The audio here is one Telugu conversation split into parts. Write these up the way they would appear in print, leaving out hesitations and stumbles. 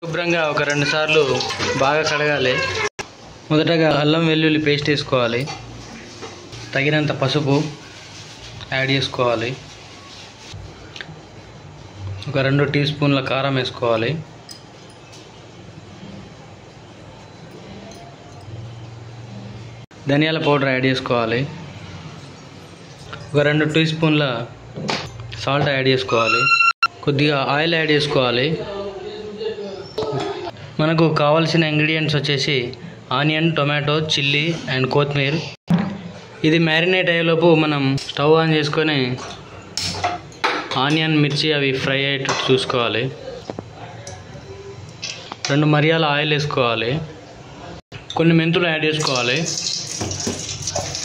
శుభ్రంగా ఒక 2 సార్లు బాగా కడగాలి. మొదటగా అల్లం వెల్లుల్లి పేస్ట్ వేసుకోవాలి. తగినంత పసుపు యాడ్ చేసుకోవాలి. ఒక 2 టీ స్పూన్ల కారం వేసుకోవాలి. ధనియాల పౌడర్ యాడ్ చేసుకోవాలి. ఒక 2 టీ స్పూన్ల సాల్ట్ యాడ్ చేసుకోవాలి. కొద్దిగా ఆయిల్ యాడ్ చేసుకోవాలి. మనకు కావాల్సిన ఇంగ్రీడియంట్స్ వచ్చేసి ఆనియన్, టొమాటో, చిల్లీ అండ్ కొత్తిమీర. ఇది మ్యారినేట్ అయ్యేలోపు మనం స్టవ్ ఆన్ చేసుకొని ఆనియన్, మిర్చి అవి ఫ్రై అయ్యేటట్టు చూసుకోవాలి. 2 మిరియాల ఆయిల్ వేసుకోవాలి. కొన్ని మెంతులు యాడ్ చేసుకోవాలి.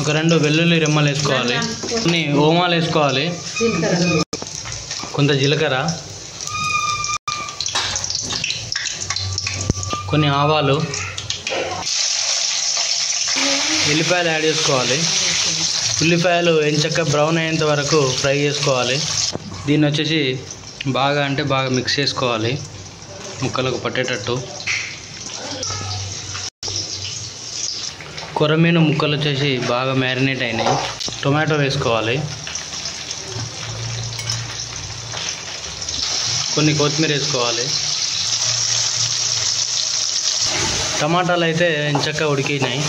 ఒక 2 వెల్లుల్లి రెమ్మలు వేసుకోవాలి. కొన్ని ఓమాలు వేసుకోవాలి. కొంత జీలకర్ర, కొన్ని ఆవాలు, ఉల్లిపాయలు యాడ్ చేసుకోవాలి. ఉల్లిపాయలు ఎంచక్క బ్రౌన్ అయ్యేంత వరకు ఫ్రై చేసుకోవాలి. దీన్ని వచ్చేసి బాగా మిక్స్ చేసుకోవాలి ముక్కలకు పట్టేటట్టు. కొరమీను ముక్కలు వచ్చేసి బాగా మ్యారినేట్ అయినాయి. టొమాటో వేసుకోవాలి. కొన్ని కొత్తిమీర వేసుకోవాలి. టమాటాలు అయితే ఎంచక్క ఉడికినాయి.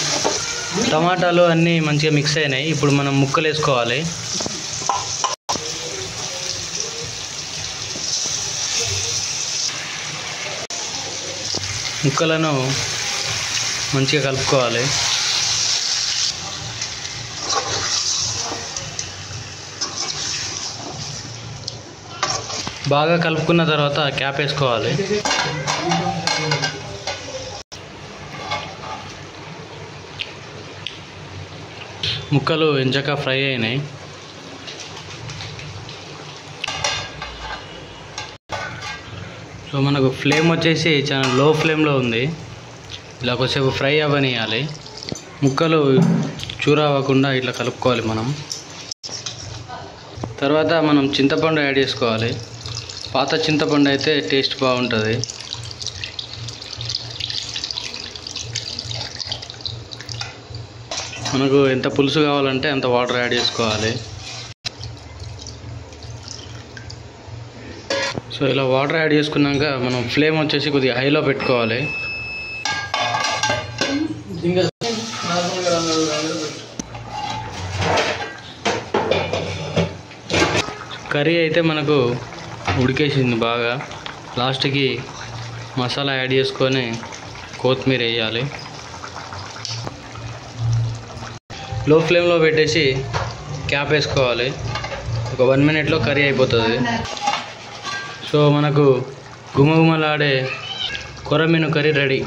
టమాటాలు అన్నీ మంచిగా మిక్స్ అయినాయి. ఇప్పుడు మనం ముక్కలు వేసుకోవాలి. ముక్కలను మంచిగా కలుపుకోవాలి. బాగా కలుపుకున్న తర్వాత క్యాప్ వేసుకోవాలి. ముక్కలు ఎంచక్క ఫ్రై అయినాయి. సో మనకు ఫ్లేమ్ వచ్చేసి చాలా లో ఫ్లేమ్లో ఉంది. ఇలా కొద్దిసేపు ఫ్రై అవ్వనియాలి. ముక్కలు చూర అవ్వకుండా ఇట్లా కలుపుకోవాలి మనం. తర్వాత మనం చింతపండు యాడ్ చేసుకోవాలి. పాత చింతపండు అయితే టేస్ట్ బాగుంటుంది. మనకు ఎంత పులుసు కావాలంటే అంత వాటర్ యాడ్ చేసుకోవాలి. సో ఇలా వాటర్ యాడ్ చేసుకున్నాక మనం ఫ్లేమ్ వచ్చేసి కొద్దిగా హైలో పెట్టుకోవాలి. కర్రీ అయితే మనకు ఉడికేసింది బాగా. లాస్ట్కి మసాలా యాడ్ చేసుకొని కొత్తిమీర వేయాలి. లో ఫ్లేమ్లో పెట్టేసి క్యాప్ వేసుకోవాలి. ఒక 1 మినిట్లో కర్రీ అయిపోతుంది. సో మనకు గుమగుమలాడే కొరమీను కర్రీ రెడీ.